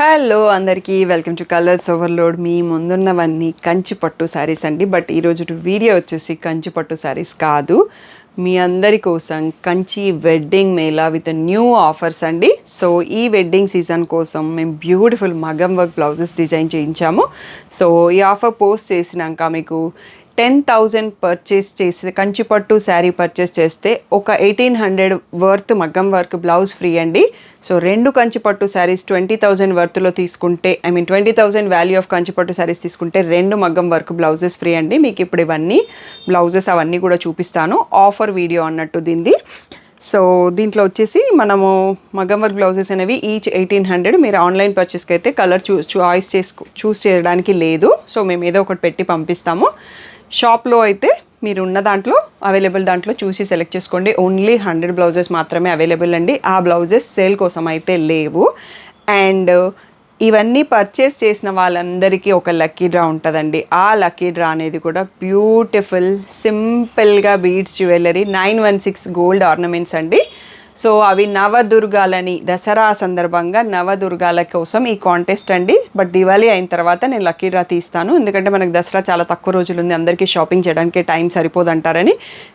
Hello అందరికీ welcome to colours overload. మీ ముందున్నవన్నీ కంచి పట్టు శారీస్ అండి. బట్ ఈరోజు వీడియో వచ్చేసి కంచి పట్టు శారీస్ కాదు, మీ అందరి కోసం Kanchi wedding mela with new offers అండి. సో ఈ వెడ్డింగ్ సీజన్ కోసం మేము బ్యూటిఫుల్ మగం వర్క్ బ్లౌజెస్ డిజైన్ చేయించాము. సో ఈ ఆఫర్ పోస్ట్ చేసినాక మీకు 10,000 పర్చేస్ చేసి కంచిపట్టు శారీ పర్చేస్ చేస్తే ఒక 1,800 వర్త్ మగ్గం వర్క్ బ్లౌజ్ ఫ్రీ అండి. సో రెండు కంచిపట్టు శారీస్ 20,000 వర్త్లో తీసుకుంటే 20,000 వాల్యూ ఆఫ్ కంచిపట్టు శారీస్ తీసుకుంటే రెండు మగ్గం వర్క్ బ్లౌజెస్ ఫ్రీ అండి. మీకు ఇప్పుడు ఇవన్నీ బ్లౌజెస్ అవన్నీ కూడా చూపిస్తాను, ఆఫర్ వీడియో అన్నట్టు దీన్ని. సో దీంట్లో వచ్చేసి మనము మగ్గం వర్క్ బ్లౌజెస్ అనేవి ఈచ్ 1,800. మీరు ఆన్లైన్ పర్చేస్కి అయితే కలర్ చూస్ చేయడానికి లేదు. సో మేము ఏదో ఒకటి పెట్టి పంపిస్తాము. షాప్లో అయితే మీరు ఉన్న దాంట్లో అవైలబుల్ దాంట్లో చూసి సెలెక్ట్ చేసుకోండి. ఓన్లీ 100 బ్లౌజెస్ మాత్రమే అవైలబుల్ అండి. ఆ బ్లౌజెస్ సేల్ కోసం అయితే లేవు. అండ్ ఇవన్నీ పర్చేస్ చేసిన వాళ్ళందరికీ ఒక లక్కీ డ్రా ఉంటుందండి. ఆ లక్కీ డ్రా అనేది కూడా బ్యూటిఫుల్ సింపుల్గా బీడ్స్ జ్యువెలరీ 916 గోల్డ్ ఆర్నమెంట్స్ అండి. సో అవి నవదుర్గాలని దసరా సందర్భంగా నవదుర్గాల కోసం ఈ కాంటెస్ట్ అండి. బట్ దివాళీ అయిన తర్వాత నేను లక్కీ డ్రా తీస్తాను, ఎందుకంటే మనకు దసరా చాలా తక్కువ రోజులు ఉంది, అందరికీ షాపింగ్ చేయడానికి టైం సరిపోదంటారని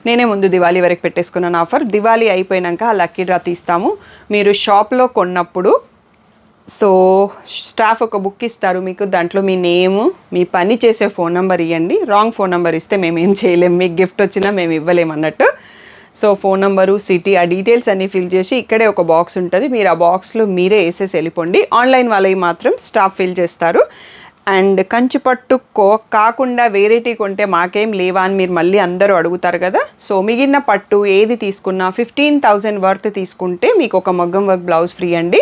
నేనే ముందు దివాళీ వరకు పెట్టేసుకున్నాను ఆఫర్. దివాళీ అయిపోయాక ఆ లక్కీ డ్రా తీస్తాము. మీరు షాప్లో కొన్నప్పుడు సో స్టాఫ్ ఒక బుక్ ఇస్తారు మీకు, దాంట్లో మీ నేము, మీ పని చేసే ఫోన్ నెంబర్ ఇవ్వండి. రాంగ్ ఫోన్ నెంబర్ ఇస్తే మేమేం చేయలేము, మీకు గిఫ్ట్ వచ్చినా మేము ఇవ్వలేము అన్నట్టు. సో ఫోన్ నెంబరు, సిటీ, ఆ డీటెయిల్స్ అన్నీ ఫిల్ చేసి ఇక్కడే ఒక బాక్స్ ఉంటుంది, మీరు ఆ బాక్స్లో మీరే వేసేసి వెళ్ళిపోండి. ఆన్లైన్ వాళ్ళవి మాత్రం స్టాఫ్ ఫిల్ చేస్తారు. అండ్ కంచిపట్టు కాకుండా వేరేటి కొంటే మాకేం లేవా అని మీరు మళ్ళీ అందరూ అడుగుతారు కదా. సో మిగిలిన పట్టు ఏది తీసుకున్నా 15,000 వర్త్ తీసుకుంటే మీకు ఒక మగ్గం వర్క్ బ్లౌజ్ ఫ్రీ అండి.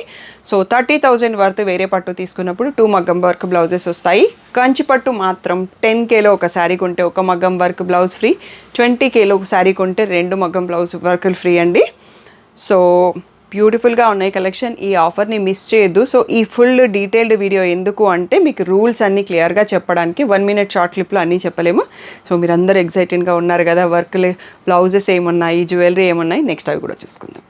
సో 30,000 వర్త్ వేరే పట్టు తీసుకున్నప్పుడు 2 మగ్గం వర్క్ బ్లౌజెస్ వస్తాయి. కంచిపట్టు మాత్రం 10Kలో ఒక శారీ కొంటే ఒక మగ్గం వర్క్ బ్లౌజ్ ఫ్రీ, 20Kలో ఒక శారీ కొంటే 2 మగ్గం బ్లౌజ్ వర్కులు ఫ్రీ అండి. సో బ్యూటిఫుల్గా ఉన్నాయి కలెక్షన్. ఈ ఆఫర్ని మిస్ చేయొద్దు. సో ఈ ఫుల్ డీటెయిల్డ్ వీడియో ఎందుకు అంటే మీకు రూల్స్ అన్నీ క్లియర్గా చెప్పడానికి 1 minute షార్ట్ క్లిప్లో అన్నీ చెప్పలేము. సో మీరు అందరూ ఎక్సైటెడ్గా ఉన్నారు కదా, వర్క్లు బ్లౌజెస్ ఏమున్నాయి, జ్యువెలరీ ఏమున్నాయి, నెక్స్ట్ అవి కూడా చూసుకుందాం.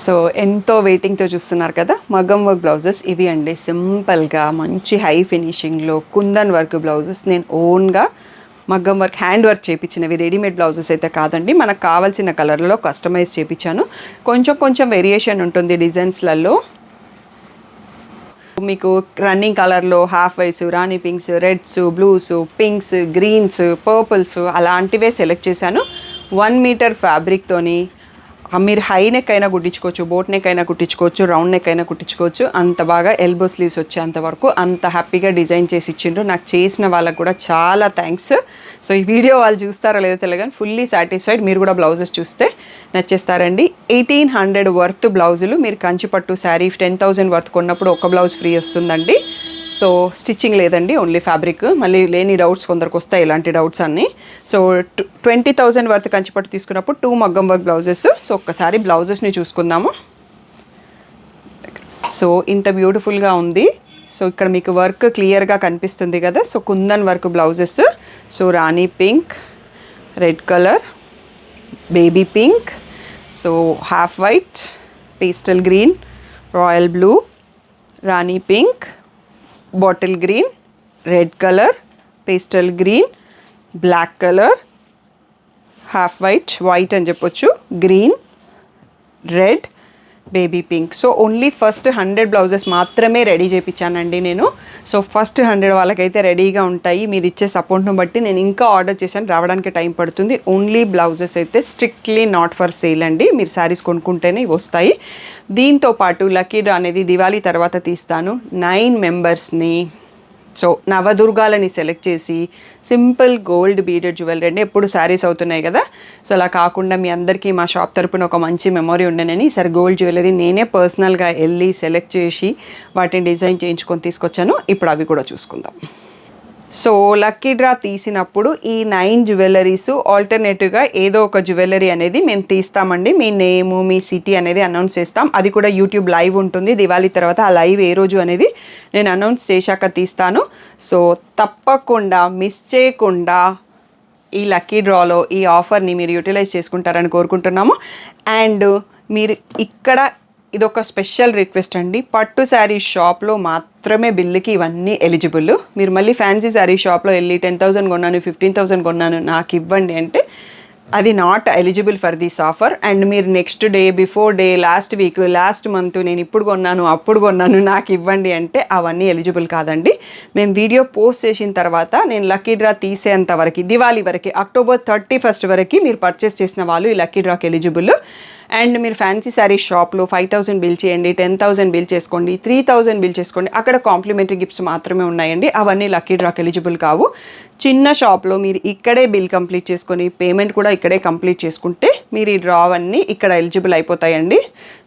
సో ఎంతో వెయిటింగ్తో చూస్తున్నారు కదా మగ్గం వర్క్ బ్లౌజెస్ ఇవి అండి. సింపుల్గా మంచి హై ఫినిషింగ్లో కుందన్ వర్క్ బ్లౌజెస్ నేను ఓన్గా మగ్గం వర్క్ హ్యాండ్ వర్క్ చేయించినవి, రెడీమేడ్ బ్లౌజెస్ అయితే కాదండి. మనకు కావాల్సిన కలర్లో కస్టమైజ్ చేయించాను. కొంచెం వేరియేషన్ ఉంటుంది డిజైన్స్లలో. మీకు రన్నింగ్ కలర్లో half whites, rani pinks, reds, blues, pinks, greens, purples అలాంటివే సెలెక్ట్ చేశాను. 1 మీటర్ ఫ్యాబ్రిక్తోని మీరు హై నెక్ అయినా కుట్టించుకోవచ్చు, బోట్ నెక్ అయినా కుట్టించుకోవచ్చు, రౌండ్ నెక్ అయినా కుట్టించుకోవచ్చు. అంత బాగా ఎల్బో స్లీవ్స్ వచ్చేంత వరకు అంత హ్యాపీగా డిజైన్ చేసి ఇచ్చిండ్రు. నాకు చేసిన వాళ్ళకు కూడా చాలా థ్యాంక్స్. సో ఈ వీడియో వాళ్ళు చూస్తారో లేదో తెలియదు కానీ ఫుల్లీ సాటిస్ఫైడ్. మీరు కూడా బ్లౌజెస్ చూస్తే నచ్చేస్తారండి. 1,800 వర్త్ బ్లౌజులు మీరు కంచిపట్టు శారీ 10,000 వర్త్ కొన్నప్పుడు ఒక బ్లౌజ్ ఫ్రీ వస్తుందండి. సో స్టిచ్చింగ్ లేదండి, ఓన్లీ ఫ్యాబ్రిక్. మళ్ళీ లేని డౌట్స్ కొందరికి వస్తాయి, ఇలాంటి డౌట్స్ అన్నీ. సో 20,000 వర్త్ కంచిపట్టు తీసుకున్నప్పుడు 2 మగ్గం వర్క్ బ్లౌజెస్. సో ఒక్కసారి బ్లౌజెస్ని చూసుకుందాము. సో ఇంత బ్యూటిఫుల్గా ఉంది. సో ఇక్కడ మీకు వర్క్ క్లియర్గా కనిపిస్తుంది కదా. So kundan work blouses. So rani pink, red colour, baby pink, so half white, pastel green, royal blue, rani pink, bottle green, red colour, pastel green, black colour, half white అని చెప్పొచ్చు, green, red, baby pink. So only first 100 blouses మాత్రమే ready చేయించానండి నేను. So first 100 వాళ్ళకైతే రెడీగా ఉంటాయి. మీరు ఇచ్చే సపోర్ట్ను బట్టి నేను ఇంకా ఆర్డర్ చేశాను, రావడానికి టైం పడుతుంది. ఓన్లీ బ్లౌజెస్ అయితే స్ట్రిక్ట్లీ నాట్ ఫర్ సేల్ అండి. మీరు శారీస్ కొనుక్కుంటేనే ఇవి వస్తాయి. దీంతో పాటు లక్కీ డ్రా అనేది దివాళీ తర్వాత తీస్తాను. 9 మెంబర్స్ని సో నవదుర్గాలని సెలెక్ట్ చేసి సింపుల్ గోల్డ్ బీడెడ్ జ్యువెలరీ అండి. ఎప్పుడు శారీస్ అవుతున్నాయి కదా, సో అలా కాకుండా మీ అందరికీ మా షాప్ తరపున ఒక మంచి మెమొరీ ఉండనని ఈసారి గోల్డ్ జ్యువెలరీ నేనే పర్సనల్గా వెళ్ళి సెలెక్ట్ చేసి వాటిని డిజైన్ చేయించుకొని తీసుకొచ్చాను. ఇప్పుడు అవి కూడా చూసుకుందాం. సో లక్కీ డ్రా తీసినప్పుడు ఈ 9 జ్యువెలరీస్ ఆల్టర్నేటివ్గా ఏదో ఒక జ్యువెలరీ అనేది మేము తీస్తామండి. మీ నేము, మీ సిటీ అనేది అనౌన్స్ చేస్తాం. అది కూడా యూట్యూబ్ లైవ్ ఉంటుంది దివాళీ తర్వాత. ఆ లైవ్ ఏ రోజు అనేది నేను అనౌన్స్ చేశాక తీస్తాను. సో తప్పకుండా మిస్ చేయకుండా ఈ లక్కీ డ్రాలో ఈ ఆఫర్ని మీరు యూటిలైజ్ చేసుకుంటారని కోరుకుంటున్నాము. అండ్ మీరు ఇక్కడ ఇదొక స్పెషల్ రిక్వెస్ట్ అండి, పట్టు శారీ షాప్లో మాత్రమే బిల్లుకి ఇవన్నీ ఎలిజిబుల్. మీరు మళ్ళీ ఫ్యాన్సీ శారీ షాప్లో వెళ్ళి 10,000 కొన్నాను 15,000 కొన్నాను నాకు ఇవ్వండి అంటే అది not eligible for this offer. And మీరు next day, before day, last week, last month నేను ఇప్పుడు కొన్నాను అప్పుడు కొన్నాను నాకు ఇవ్వండి అంటే అవన్నీ ఎలిజిబుల్ కాదండి. మేము వీడియో పోస్ట్ చేసిన తర్వాత నేను లక్కీ డ్రా తీసేంత వరకు, దివాళీ వరకు, అక్టోబర్ 31 వరకు మీరు పర్చేస్ చేసిన వాళ్ళు ఈ లక్కీ డ్రాకి ఎలిజిబుల్. అండ్ మీరు ఫ్యాన్సీ శారీ షాప్లో 5,000 బిల్ చేయండి, 10,000 బిల్ చేసుకోండి, 3,000 బిల్ చేసుకోండి, అక్కడ కాంప్లిమెంటరీ గిఫ్ట్స్ మాత్రమే ఉన్నాయండి. అవన్నీ లక్కీ డ్రాక్ ఎలిజిబుల్ కావు. చిన్న షాప్లో మీరు ఇక్కడే బిల్ కంప్లీట్ చేసుకొని పేమెంట్ కూడా ఇక్కడే కంప్లీట్ చేసుకుంటే మీరు ఈ డ్రా అన్నీ ఇక్కడ ఎలిజిబుల్ అయిపోతాయండి.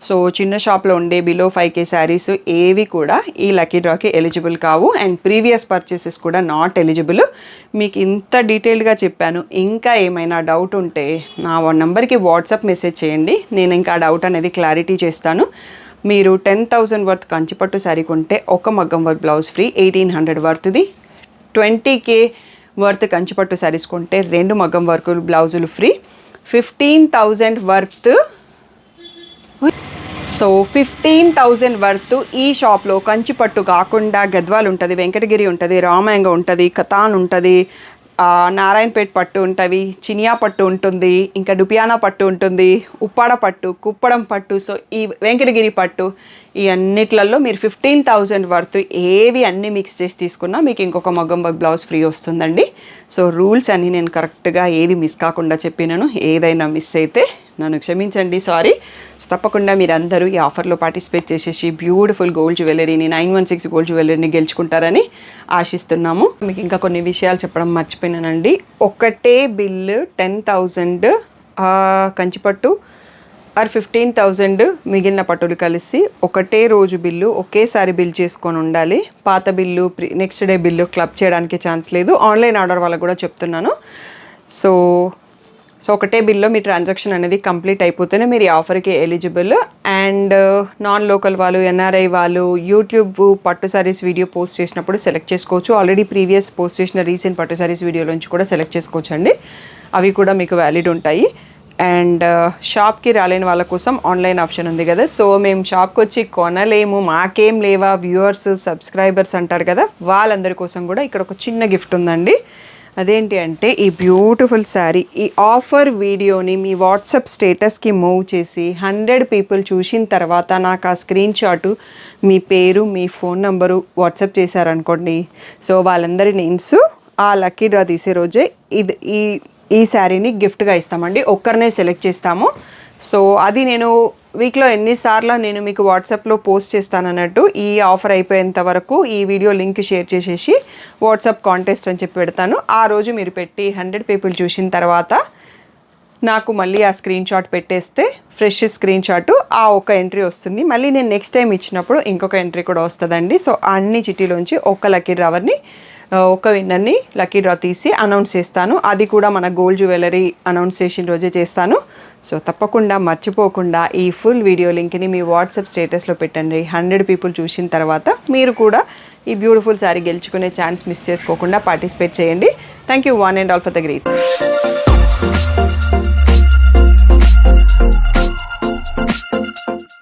సో చిన్న షాప్లో ఉండే బిలో 5K శారీస్ ఏవి కూడా ఈ లక్కీ డ్రాకి ఎలిజిబుల్ కావు. అండ్ ప్రీవియస్ పర్చేసెస్ కూడా నాట్ ఎలిజిబుల్. మీకు ఇంత డీటెయిల్డ్గా చెప్పాను. ఇంకా ఏమైనా డౌట్ ఉంటే నా నెంబర్కి వాట్సాప్ మెసేజ్ చేయండి, నేను ఇంకా డౌట్ అనేది క్లారిటీ చేస్తాను. మీరు 10,000 వర్త్ కంచిపట్టు శారీ కొంటే ఒక మగ్గం వర్క్ బ్లౌజ్ ఫ్రీ, 1,800 వర్త్ది. 20K వర్త్ కంచిపట్టు శారీస్ కొంటే 2 మగ్గం వర్క్ బ్లౌజులు ఫ్రీ. 15,000 వర్త్, సో 15,000 వర్త్ ఈ షాప్లో కంచిపట్టు కాకుండా గద్వాల్ ఉంటుంది, వెంకటగిరి ఉంటుంది, రామాయంగ ఉంటుంది, కతాన్ ఉంటుంది, నారాయణపేట్ పట్టు ఉంటుంది, చినియా పట్టు ఉంటుంది, ఇంకా డుపియానా పట్టు ఉంటుంది, ఉప్పాడ పట్టు, కుప్పడం పట్టు, సో ఈ వెంకటగిరి పట్టు, ఈ అన్నిట్లలో మీరు 15,000 వర్త్ ఏవి అన్నీ మిక్స్ చేసి తీసుకున్నా మీకు ఇంకొక మగ్గం వర్క్ బ్లౌజ్ ఫ్రీ వస్తుందండి. సో రూల్స్ అన్నీ నేను కరెక్ట్గా ఏది మిస్ కాకుండా చెప్పినాను. ఏదైనా మిస్ అయితే నన్ను క్షమించండి, సారీ. సో తప్పకుండా మీరు అందరూ ఈ ఆఫర్లో పార్టిసిపేట్ చేసేసి బ్యూటిఫుల్ గోల్డ్ జ్యువెలరీని 916 గోల్డ్ జ్యువెలరీని గెలుచుకుంటారని ఆశిస్తున్నాము. మీకు ఇంకా కొన్ని విషయాలు చెప్పడం మర్చిపోయినానండి. ఒకటే బిల్లు 10,000 కంచిపట్టు ఆర్ 15,000 మిగిలిన పట్టులు కలిసి ఒకటే రోజు బిల్లు ఒకేసారి బిల్ చేసుకొని ఉండాలి. పాత bill next day bill club చేయడానికి ఛాన్స్ లేదు. ఆన్లైన్ ఆర్డర్ వాళ్ళకు కూడా చెప్తున్నాను. సో ఒకటే బిల్లో మీ ట్రాన్సాక్షన్ అనేది కంప్లీట్ అయిపోతేనే మీరు ఈ ఆఫర్కి ఎలిజిబుల్. అండ్ నాన్ లోకల్ వాళ్ళు, ఎన్ఆర్ఐ వాళ్ళు యూట్యూబ్ పట్టు శారీస్ వీడియో పోస్ట్ చేసినప్పుడు సెలెక్ట్ చేసుకోవచ్చు. ఆల్రెడీ ప్రీవియస్ పోస్ట్ చేసిన రీసెంట్ పట్టు శారీస్ వీడియోలోంచి కూడా సెలెక్ట్ చేసుకోవచ్చు అండి. అవి కూడా మీకు వ్యాలిడ్ ఉంటాయి. అండ్ షాప్కి రాలేని వాళ్ళ కోసం ఆన్లైన్ ఆప్షన్ ఉంది కదా. సో మేము షాప్కి వచ్చి కొనలేము, మాకేం లేవా వ్యూవర్స్, సబ్స్క్రైబర్స్ అంటారు కదా, వాళ్ళందరి కోసం కూడా ఇక్కడ ఒక చిన్న గిఫ్ట్ ఉందండి. అదేంటి అంటే ఈ బ్యూటిఫుల్ శారీ, ఈ ఆఫర్ వీడియోని మీ వాట్సాప్ స్టేటస్కి మూవ్ చేసి 100 పీపుల్ చూసిన తర్వాత నాకు ఆ స్క్రీన్ షాటు, మీ పేరు, మీ ఫోన్ నెంబరు వాట్సాప్ చేశారనుకోండి, సో వాళ్ళందరి నేమ్స్ ఆ లక్కీ డ్రా తీసే రోజే ఈ శారీని గిఫ్ట్గా ఇస్తామండి. ఒక్కరినే సెలెక్ట్ చేస్తాము. సో అది నేను వీక్లో ఎన్నిసార్లు నేను మీకు వాట్సాప్లో పోస్ట్ చేస్తానన్నట్టు ఈ ఆఫర్ అయిపోయేంత వరకు ఈ వీడియో లింక్ షేర్ చేసేసి వాట్సాప్ కాంటెస్ట్ అని చెప్పి పెడతాను. ఆ రోజు మీరు పెట్టి 100 పీపుల్ చూసిన తర్వాత నాకు మళ్ళీ ఆ స్క్రీన్ షాట్ పెట్టేస్తే ఫ్రెష్ స్క్రీన్ షాట్ ఆ ఒక ఎంట్రీ వస్తుంది. మళ్ళీ నేను నెక్స్ట్ టైం ఇచ్చినప్పుడు ఇంకొక ఎంట్రీ కూడా వస్తుందండి. సో అన్ని చిట్టీలోంచి ఒక లక్కీ డ్రావర్ని, ఒక విన్నర్ని లక్కీ డ్రా తీసి అనౌన్స్ చేస్తాను. అది కూడా మన గోల్డ్ జ్యువెలరీ అనౌన్స్ చేసిన రోజే చేస్తాను. సో తప్పకుండా మర్చిపోకుండా ఈ ఫుల్ వీడియో లింక్ని మీ వాట్సాప్ స్టేటస్లో పెట్టండి. 100 పీపుల్ చూసిన తర్వాత మీరు కూడా ఈ బ్యూటిఫుల్ శారీ గెలుచుకునే ఛాన్స్ మిస్ చేసుకోకుండా పార్టిసిపేట్ చేయండి. Thank you one and all for the great.